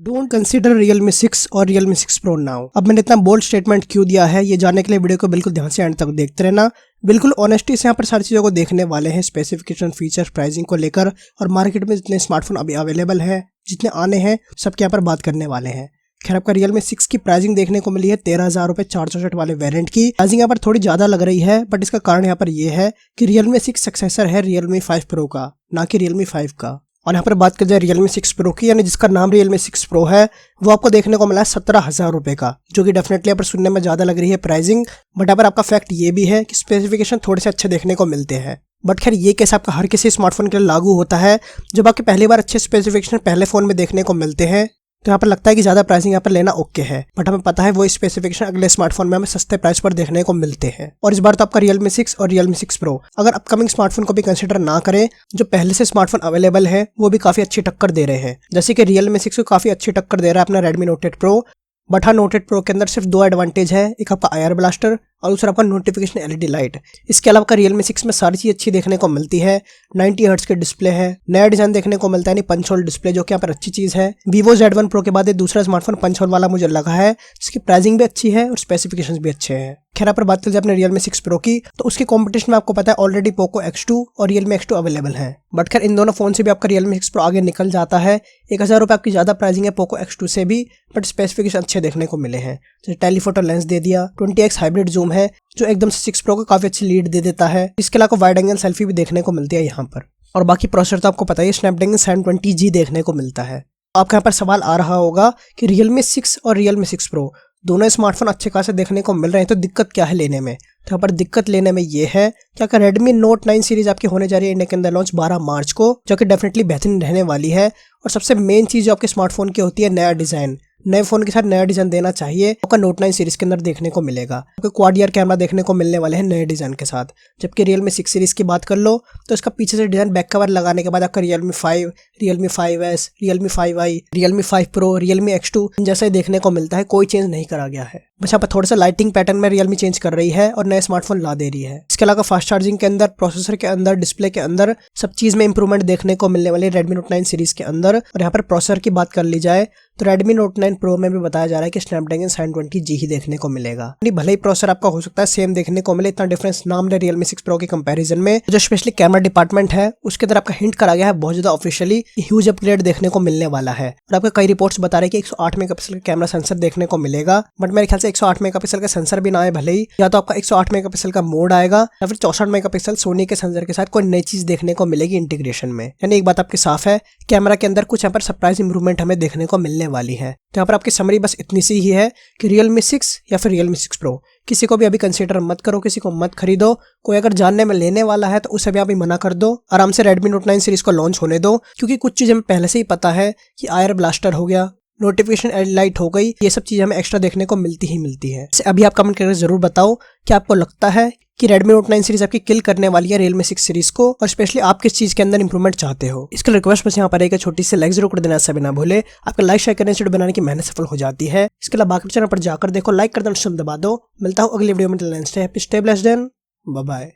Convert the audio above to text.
Don't consider Realme 6 और Realme 6 Pro now. अब मैंने इतना बोल्ड स्टेटमेंट क्यों दिया है, ये जानने के लिए वीडियो को बिल्कुल ध्यान से एंड तक देखते रहना। बिल्कुल ऑनेस्टी से यहाँ पर सारी चीज़ों को देखने वाले हैं, स्पेसिफिकेशन, फीचर्स, प्राइसिंग को लेकर, और मार्केट में जितने स्मार्टफोन अभी अवेलेबल हैं, जितने आने हैं, सबके यहाँ पर बात करने वाले हैं। खैर, आपका Realme 6 की प्राइसिंग देखने को मिली है 13,000 रुपये 464 वाले वेरिएंट की। प्राइसिंग यहाँ पर थोड़ी ज़्यादा लग रही है, बट इसका कारण यहाँ पर ये है कि Realme 6 सक्सेसर है Realme 5 Pro का, ना कि Realme 5 का। और यहाँ पर बात की जाए Realme 6 Pro की, यानी जिसका नाम Realme 6 Pro है, वो आपको देखने को मिला है 17,000 रुपये का, जो कि डेफिनेटली यहाँ पर सुनने में ज़्यादा लग रही है प्राइसिंग। बट यहाँ पर आपका फैक्ट ये भी है कि स्पेसिफिकेशन थोड़े से अच्छे देखने को मिलते हैं। बट खैर, ये केस आपका हर किसी स्मार्टफोन के लिए लागू होता है। जब आपके पहली बार अच्छे स्पेसिफिकेशन पहले फ़ोन में देखने को मिलते हैं, तो यहाँ पर लगता है कि ज़्यादा प्राइसिंग यहाँ पर लेना ओके है। बट हमें पता है वो स्पेसिफिकेशन अगले स्मार्टफोन में हमें सस्ते प्राइस पर देखने को मिलते हैं। और इस बार तो आपका Realme 6 और Realme 6 Pro अगर अपकमिंग स्मार्टफोन को भी कंसीडर ना करें, जो पहले से स्मार्टफोन अवेलेबल है वो भी काफ़ी अच्छी टक्कर दे रहे हैं। जैसे कि Realme 6 को काफ़ी अच्छी टक्कर दे रहा है अपना Redmi Note 8 Pro। बट हाँ, Note 8 Pro के अंदर सिर्फ दो एडवांटेज है, एक आपका IR ब्लास्टर और दूसरा आपका नोटिफिकेशन LED लाइट। इसके अलावा का Realme 6 में सारी चीज़ अच्छी देखने को मिलती है। 90 हर्ट्ज के डिस्प्ले है, नया डिजाइन देखने को मिलता है, यानी पंच होल डिस्प्ले, जो कि यहाँ पर अच्छी चीज़ है। Vivo Z1 Pro के बाद ये दूसरा स्मार्टफोन पंच होल वाला मुझे लगा है, जिसकी प्राइसिंग भी अच्छी है और स्पेसिफिकेशंस भी अच्छे हैं। खैर, पर बात करें अपने Realme 6 Pro की, तो उसके कॉम्पिटिशन में आपको पता है ऑलरेडी पोको X2 और Realme X2 अवेलेबल है। बट खैर, इन दोनों फोन से भी आपका Realme 6 Pro आगे निकल जाता है। 1,000 रुपये आपकी ज़्यादा प्राइसिंग है पोको X2 से भी, बट स्पेसिफिकेशन अच्छे देखने को मिले हैं। जैसे टेलीफोटो लेंस दे दिया, 20x हाइब्रिड जूम है, जो एकदम से 6 Pro को काफ़ी अच्छी लीड दे देता है। इसके अलावा वाइड एंगल सेल्फी भी देखने को मिलती है यहाँ पर। और बाकी प्रोसेसर तो आपको पता ही है, स्नैपड्रैगन 720G देखने को मिलता है। आपके यहाँ पर सवाल आ रहा होगा कि Realme 6 और Realme 6 Pro दोनों स्मार्टफोन अच्छे खासे देखने को मिल रहे हैं, तो दिक्कत क्या है लेने में? तो यहाँ पर दिक्कत लेने में ये है कि आपका Redmi Note 9 सीरीज आपकी होने जा रही है इंडिया के अंदर लॉन्च 12 मार्च को, जो कि डेफिनेटली बेहतरीन रहने वाली है। और सबसे मेन चीज़ जो आपके स्मार्टफोन की होती है, नया डिज़ाइन। नए फोन के साथ नया डिजाइन देना चाहिए, आपका Note 9 सीरीज के अंदर देखने को मिलेगा। आपको क्वाड ईयर कैमरा देखने को मिलने वाले हैं नए डिजाइन के साथ। जबकि Realme 6 सीरीज की बात कर लो, तो इसका पीछे से डिजाइन बैक कवर लगाने के बाद आपका Realme 5, Realme 5S, Realme 5i, Realme 5 Pro, Realme X2 जैसा ही देखने को मिलता है, कोई चेंज नहीं करा गया है। बस यहाँ पर थोड़ा सा लाइटिंग पैटर्न में Realme चेंज कर रही है और नए स्मार्टफोन ला दे रही है। इसके अलावा फास्ट चार्जिंग के अंदर, प्रोसेसर के अंदर, डिस्प्ले के अंदर, सब चीज़ में इंप्रूवमेंट देखने को मिलने वाली है Redmi Note 9 सीरीज के अंदर। और यहाँ पर प्रोसेसर की बात कर ली जाए, तो Redmi Note 9 Pro में भी बताया जा रहा है कि स्नैपड्रैगन 720G ही देखने को मिलेगा। भले ही प्रोसेसर आपका हो सकता है सेम देखने को मिले, इतना डिफरेंस ना मिले Realme 6 Pro के कंपैरिजन में। जो स्पेशली कैमरा डिपार्टमेंट है, उसके अंदर आपका हिंट करा गया है बहुत ज्यादा ऑफिशियली, ह्यूज अपग्रेड देखने को मिलने वाला है। और आपको कई रिपोर्ट्स बता रहे हैं कि 108 मेगापिक्सल का कैमरा सेंसर देखने को मिलेगा। बट मेरे ख्याल से 108 मेगापिक्सल का सेंसर भी ना आए, भले ही या तो आपका 108 मेगापिक्सल का मोड आएगा या फिर 64 मेगापिक्सल सोनी के सेंसर के साथ कोई नई चीज देखने को मिलेगी इंटीग्रेशन में। यानी एक बात आपकी साफ है, कैमरा के अंदर कुछ यहाँ पर सरप्राइज इंप्रूवमेंट हमें देखने को मिलने वाली है। तो यहाँ पर आपकी समरी बस इतनी सी ही है कि Realme 6 या फिर Realme 6 Pro किसी को भी अभी कंसीडर मत करो, किसी को मत खरीदो। कोई अगर जानने में लेने वाला है तो उसे भी अभी मना कर दो, आराम से Redmi Note 9 सीरीज को लॉन्च होने दो। क्योंकि कुछ चीज़ हमें पहले से ही पता है कि IR ब्लास्टर हो गया, नोटिफिकेशन लाइट हो गई, ये सब चीज़ें हमें एक्स्ट्रा देखने को मिलती ही मिलती है। अभी आप कमेंट करके जरूर बताओ कि आपको लगता है कि Redmi Note 9 सीरीज आपकी किल करने वाली है Realme 6 सीरीज को, और स्पेशली आप किस चीज़ के अंदर इंप्रूवमेंट चाहते हो। इसके लिए रिक्वेस्ट बस यहाँ पर एक छोटी सी लाइक जरूर कर देना, ऐसा भी ना भूले। आपका लाइक शेयर करने से बनाने की मेहनत सफल हो जाती है। इसके अलावा बाकी चैनल पर जाकर देखो, लाइक कर दो, दबा दो। मिलता हूँ अगली वीडियो में, stay blessed and bye bye.